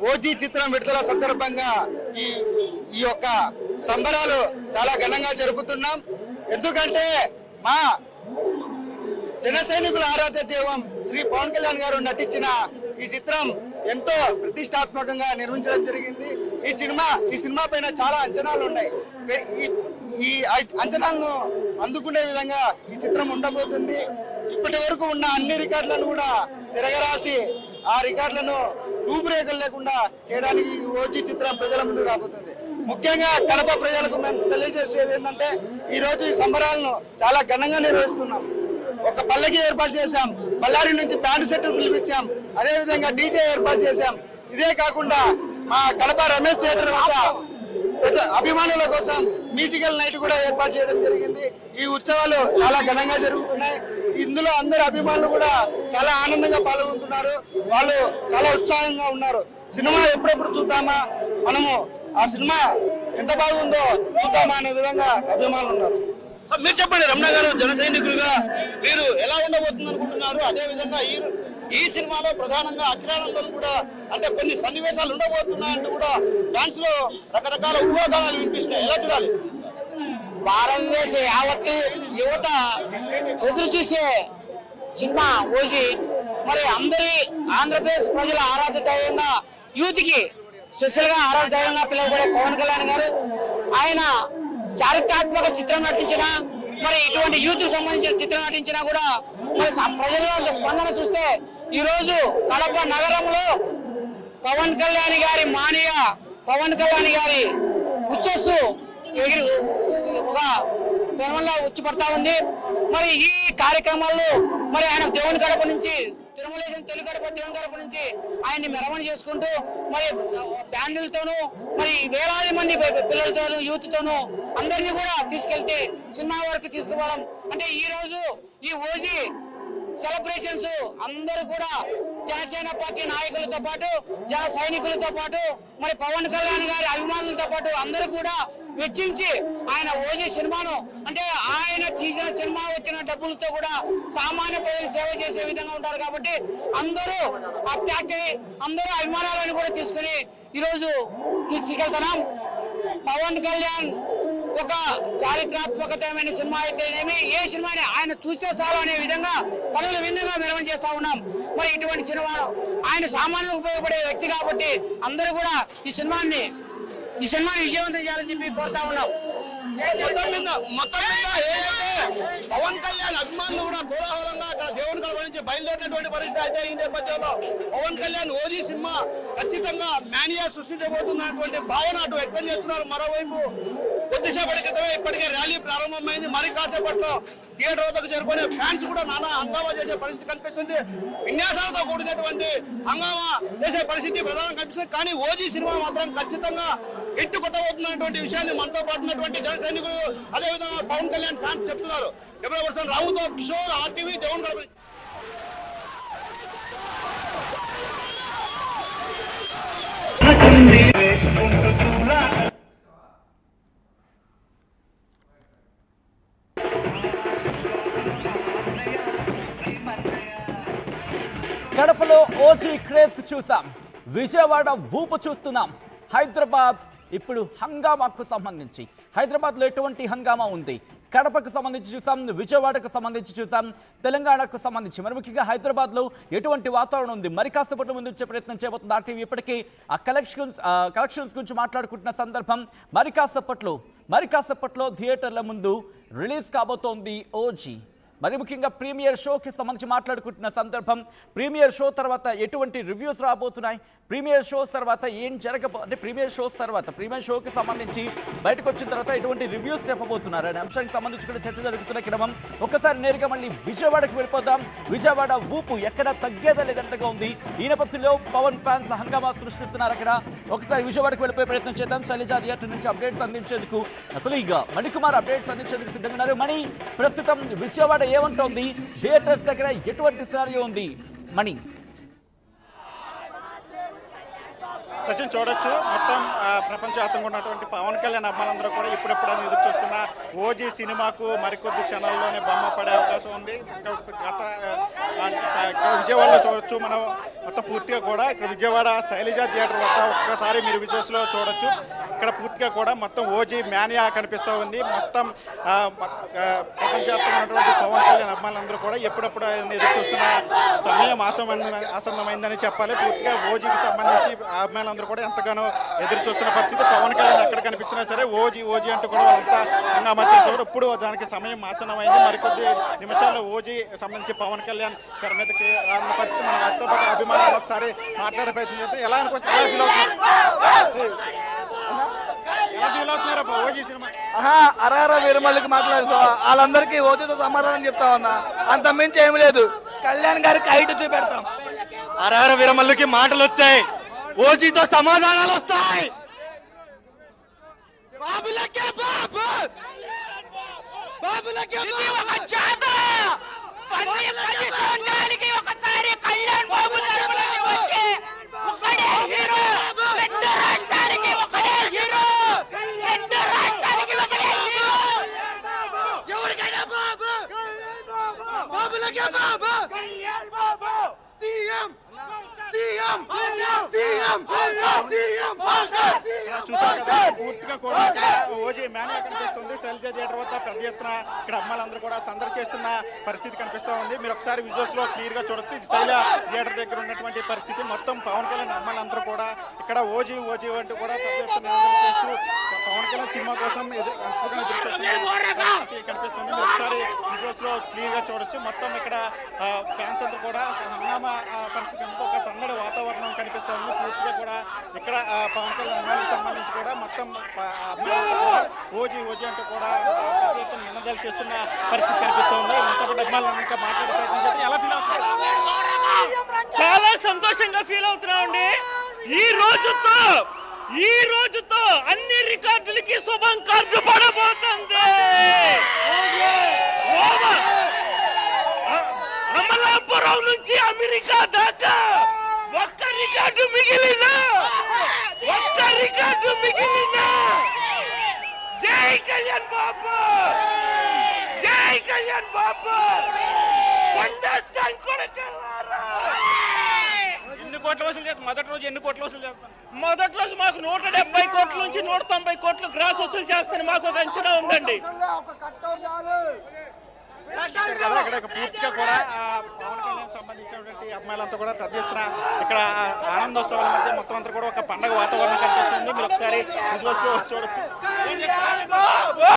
OG చిత్రం విడుదల సందర్భంగా ఈ యొక్క సంబరాలు చాలా ఘనంగా జరుపుతున్నాం. ఎందుకంటే మా జన సైనికుల ఆరాధ్య దైవం శ్రీ పవన్ కళ్యాణ్ గారు నటించిన ఈ చిత్రం ఎంతో ప్రతిష్టాత్మకంగా నిర్మించడం జరిగింది. ఈ సినిమా పైన చాలా అంచనాలు ఉన్నాయి. ఈ అంచనాలను అందుకునే విధంగా ఈ చిత్రం ఉండబోతుంది. ఇప్పటి వరకు ఉన్న అన్ని రికార్డులను కూడా తిరగరాసి ఆ రికార్డులను రూపురేఖలు లేకుండా చేయడానికి ఈ ఓజీ చిత్రం ప్రజల ముందు రాబోతుంది. ముఖ్యంగా కడప ప్రజలకు మేము తెలియజేసేది ఏంటంటే ఈ రోజు ఈ సంబరాలను చాలా ఘనంగా నిర్వహిస్తున్నాం. ఒక పల్లకి ఏర్పాటు చేశాం, బళ్ళారి నుంచి బ్యాండ్ సెట్ పిలిపించాం, అదేవిధంగా డీజే ఏర్పాటు చేశాం. ఇదే కాకుండా మా కడప రమేష్ థియేటర్ వద్ద అభిమానుల కోసం మ్యూజికల్ నైట్ కూడా ఏర్పాటు చేయడం జరిగింది. ఈ ఉత్సవాలు చాలా ఘనంగా జరుగుతున్నాయి. ఇందులో అందరు అభిమానులు కూడా చాలా ఆనందంగా పాల్గొంటున్నారు. వాళ్ళు చాలా ఉత్సాహంగా ఉన్నారు. సినిమా ఎప్పుడెప్పుడు చూద్దామా, మనము ఆ సినిమా ఎంత బాగుందో చూద్దామా అనే విధంగా అభిమానులు ఉన్నారు. మీరు చెప్పండి, రమణ గారు జన సైనికులుగా మీరు ఎలా ఉండబోతుంది అనుకుంటున్నారు? అదే విధంగా ఈ సినిమాలో ప్రధానంగా అఖిలానందన్ కూడా అంటే కొన్ని సన్నివేశాలు ఉండబోతున్నాయంటూ కూడా ఫ్యాన్స్ లో రకరకాల ఊహాగానాలు వినిపిస్తున్నాయి. ఎలా చూడాలి? భారతదేశ యావత్తు యువత ఎదురు చూసే సినిమా ఓజీ. మరి అందరి ఆంధ్రప్రదేశ్ ప్రజల ఆరాధ్య దైవంగా, యూత్ కి స్పెషల్ గా ఆరాధ్య దైవంగా పిలువబడే పవన్ కళ్యాణ్ గారు ఆయన చారిత్రాత్మక చిత్రం నటించిన, మరి ఇటువంటి యూత్ సంబంధించిన చిత్రం నటించినా కూడా మరి ప్రజల స్పందన చూస్తే ఈ రోజు కడప నగరంలో పవన్ కళ్యాణ్ గారి మానీయ పవన్ కళ్యాణ్ గారి ఉచ్చస్సు ఎగిరి ఒక పెనమల్లో ఉచ్చిపడతా ఉంది. మరి ఈ కార్యక్రమాల్లో మరి ఆయన దేవుని గడప నుంచి తిరుమలేశం తెలుగు గడప దేవుని గడప నుంచి ఆయన్ని మెరవణ చేసుకుంటూ మరి బ్యాండులతోనూ మరి వేలాది మంది పిల్లలతోనూ యూత్ తోనూ అందరినీ కూడా తీసుకెళ్తే సినిమా వరకు తీసుకుపోవడం అంటే ఈ రోజు ఈ ఓజీ సెలబ్రేషన్స్ అందరూ కూడా జనసేన పార్టీ నాయకులతో పాటు జన సైనికులతో పాటు మరి పవన్ కళ్యాణ్ గారి అభిమానులతో పాటు అందరూ కూడా వెచ్చించి ఆయన ఓజీ సినిమాను అంటే ఆయన తీసిన సినిమా వచ్చిన డబ్బులతో కూడా సామాన్య ప్రజలు సేవ చేసే విధంగా ఉంటారు. కాబట్టి అందరూ అత్యాక్తి అందరూ అభిమానాలను కూడా తీసుకుని ఈరోజు తీసుకెళ్తున్నాం. పవన్ కళ్యాణ్ ఒక చారిత్రాత్మకమైన సినిమా అయితేనేమి ఏ సినిమాని ఆయన చూస్తే చాలు అనే విధంగా కనుల విధంగా మెరవణ చేస్తా ఉన్నాం. మరి ఇటువంటి సినిమాను ఆయన సామాన్యులకు ఉపయోగపడే వ్యక్తి కాబట్టి అందరూ కూడా ఈ సినిమాని విజయవంతం చేయాలని చెప్పి కోరుతా ఉన్నాం. మొత్తం మీద ఏదైతే పవన్ కళ్యాణ్ అభిమానులు కూడా కోలాహలంగా అక్కడ దేవుని కడప నుంచి బయలుదేరినటువంటి పరిస్థితి అయితే ఈ నేపథ్యంలో పవన్ కళ్యాణ్ ఓజీ సినిమా ఖచ్చితంగా మేనియా సృష్టించబోతున్నటువంటి భావన అటు వ్యక్తం చేస్తున్నారు. మరోవైపు కొద్దిసేపటి క్రితమే ఇప్పటికే ర్యాలీ ప్రారంభమైంది. మరి కాసేపట్లో థియేటర్ వద్దకు చేరుకునే ఫ్యాన్స్ కూడా నానా హంగామా చేసే పరిస్థితి కనిపిస్తుంది. విన్యాసాలతో కూడినటువంటి హంగామా చేసే పరిస్థితి ప్రధానంగా కనిపిస్తుంది. కానీ ఓజీ సినిమా మాత్రం ఖచ్చితంగా హిట్ కొట్టబోతున్నటువంటి విషయాన్ని మనతో పాటు ఉన్నటువంటి జన సైనికులు అదేవిధంగా పవన్ కళ్యాణ్ ఫ్యాన్స్ చెప్తున్నారు. కెమెరా పర్సన్ రావుతో కిషోర్, RTV, దేవుని గడప. కడపలో ఓజీ క్రేజ్ చూసాం, విజయవాడ ఊపు చూస్తున్నాం. హైదరాబాద్ ఇప్పుడు హంగామాకు సంబంధించి హైదరాబాద్లో ఎటువంటి హంగామా ఉంది, కడపకు సంబంధించి చూసాం, విజయవాడకు సంబంధించి చూసాం, తెలంగాణకు సంబంధించి మరి ముఖ్యంగా హైదరాబాద్లో ఎటువంటి వాతావరణం ఉంది మరి కాసేపటి ముందు వచ్చే ప్రయత్నం చేయబోతుంది RTV. ఇప్పటికీ ఆ కలెక్షన్స్ గురించి మాట్లాడుకుంటున్న సందర్భం మరి కాసేపట్లో థియేటర్ల ముందు రిలీజ్ కాబోతోంది ఓజీ. మరి ముఖ్యంగా ప్రీమియర్ షోకి సంబంధించి మాట్లాడుకుంటున్న సందర్భం, ప్రీమియర్ షో తర్వాత ఎటువంటి రివ్యూస్ రాబోతున్నాయి, ప్రీమియర్ షోస్ తర్వాత ఏం అంటే ప్రీమియర్ షోకి సంబంధించి బయటకు వచ్చిన తర్వాత ఎటువంటి రివ్యూస్ చెప్పబోతున్నారు అనే అంశానికి సంబంధించి కూడా చర్చ జరుగుతున్న క్రమం. ఒకసారి నేరుగా మళ్ళీ విజయవాడకు వెళ్ళిపోతాం. విజయవాడ ఊపు ఎక్కడ తగ్గేదా లేదంటగా ఉంది. ఈ నేపథ్యంలో పవన్ ఫ్యాన్స్ హంగామా సృష్టిస్తున్నారు అక్కడ. ఒకసారి విజయవాడకు వెళ్ళిపోయే ప్రయత్నం చేద్దాం. శైలజా థియేటర్ నుంచి అప్డేట్స్ అందించేందుకు కొలీగా మణికుమార్ అప్డేట్స్ అందించేందుకు సిద్ధంగా ఉన్నారు. మణి, ప్రస్తుతం విజయవాడ ఏమంటోంది, థియేటర్స్ దగ్గర ఎటువంటి సినారియో ఉంది మణి? సచిన్ చూడొచ్చు మొత్తం ప్రపంచవ్యాప్తంగా ఉన్నటువంటి పవన్ కళ్యాణ్ అభిమానులందరూ కూడా ఇప్పుడెప్పుడైనా ఎదురు చూస్తున్న ఓజీ సినిమాకు మరికొద్ది క్షణాల్లోనే బొమ్మ పడే అవకాశం ఉంది. గత విజయవాడలో చూడొచ్చు మనం మొత్తం పూర్తిగా కూడా ఇక్కడ విజయవాడ శైలజ థియేటర్ వద్ద ఒక్కసారి మీరు విజువల్స్లో చూడొచ్చు. ఇక్కడ పూర్తిగా కూడా మొత్తం ఓజీ మ్యానియా కనిపిస్తూ ఉంది. మొత్తం ప్రపంచవ్యాప్తంగా ఉన్నటువంటి పవన్ కళ్యాణ్ అభిమానులందరూ కూడా ఎప్పుడప్పుడు ఎదురు చూస్తున్న సమయం ఆసన్నమైందని చెప్పాలి. పూర్తిగా ఓజీకి సంబంధించి అభిమానులందరూ కూడా ఎంతగానో ఎదురు చూస్తున్న పరిస్థితి. పవన్ కళ్యాణ్ ఎక్కడ కనిపించినా సరే ఓజీ ఓజీ అంటూ కూడా వాళ్ళంతా హంగామా చేసేవారు. ఇప్పుడు దానికి సమయం ఆసన్నమైంది. మరికొద్ది నిమిషాల్లో ఓజీ సంబంధించి పవన్ కళ్యాణ్ తెర మీదకి రానున్న పరిస్థితి. మనం వారితో పాటు అభిమానులు ఒకసారి మాట్లాడే ప్రయత్నం చేస్తే ఎలా ఫీల్ అవుతున్నారు ఓజీ సినిమా? అరార వీరమల్లికి మాట్లాడు వాళ్ళందరికీ ఓజీతో సమాధానం చెప్తా ఉన్నా, అంత మించి ఏమి లేదు. కళ్యాణ్ గారికి హైట్ చూపెడతాం. అరహర వీరమల్లుకి మాటలు వచ్చాయి, ఓజీతో సమాధానాలు వస్తాయి. బాబులకే బాబు, బాబులకే ఒకసారి కళ్యాణ్ బాబు తరపునకి వచ్చి ఒకడే హీరో, రెండు రాష్ట్రాలకి ఒకడే హీరో, రెండు రాష్ట్రాలకి ఒకడే హీరో. ఎవరికైనా బాబు, బాబులకే బాబు, సీఎం సీఎం సీఎం సీఎం. చూసారు కదా పూర్తిగా కూడా ఓజీ మ్యానియా కనిపిస్తుంది. శైలజ థియేటర్ వద్ద పెద్ద ఎత్తున ఇక్కడ అమ్మాయిలందరూ కూడా సందడి చేస్తున్న పరిస్థితి కనిపిస్తూ ఉంది. మీరు ఒకసారి విజువల్స్ లో క్లియర్ గా చూడొచ్చు. ఇది శైల థియేటర్ దగ్గర ఉన్నటువంటి పరిస్థితి. మొత్తం పవన్ కళ్యాణ్ అమ్మాయిలందరూ కూడా ఇక్కడ ఓజీ ఓజీ అంటూ కూడా పెద్ద ఎత్తున చేస్తూ పవన్ కళ్యాణ్ సినిమా కోసం ఎంతగానో ఎదురు చూస్తున్న పరిస్థితి కనిపిస్తుంది. మీరు ఒకసారి విజువల్స్ లో క్లియర్ గా చూడొచ్చు. మొత్తం ఇక్కడ ఫ్యాన్స్ అంతా కూడా హంగామా పరిస్థితి ఒక సందడి వాతావరణం కనిపిస్తూ ఉంది. పూర్తిగా కూడా ఇక్కడ పవన్ కళ్యాణ్ అమ్మాయిలకు సంబంధించి కూడా మొత్తం ఓజీ ఓజీ అంటూ కూడా పెద్ద ఎత్తున నినాదాలు చేస్తున్న పరిస్థితి కనిపిస్తూ ఉంది. మొత్తం అభిమానులు ఇంకా మాట్లాడే ప్రయత్నం చేస్తే ఎలా ఫీల్ అవుతున్నారు? చాలా సంతోషంగా ఫీల్ అవుతున్నామండి. ఈ రోజుతో అన్ని రికార్డులకి శుభం కార్డు పడబోతుంది. అమలాపురం నుంచి అమెరికా దాకా ఒక్క రికార్డు మిగిలిన జై కళ్యాణ్ బాబు, జై కళ్యాణ్ బాబు. ఎన్ని కోట్ల వసూలు చేస్తారు? మొదటి రోజు ఎన్ని కోట్ల వసూలు చేస్తారు? మొదటి రోజు మాకు 170 కోట్ల నుంచి 190 కోట్లు గ్రాస్ వసూలు చేస్తాను మాకు ఒక అంచనా ఉందండి. ఇక్కడ పూర్తిగా కూడా పవన్ కళ్యాణ్ సంబంధించినటువంటి అమ్మాయిలంతా కూడా పెద్ద ఎత్తున ఇక్కడ ఆనందోత్సవాల మధ్య మొత్తం అంతా కూడా ఒక పండగ వాతావరణం కనిపిస్తుంది. మీరు ఒకసారి విజువల్స్ చూడొచ్చు.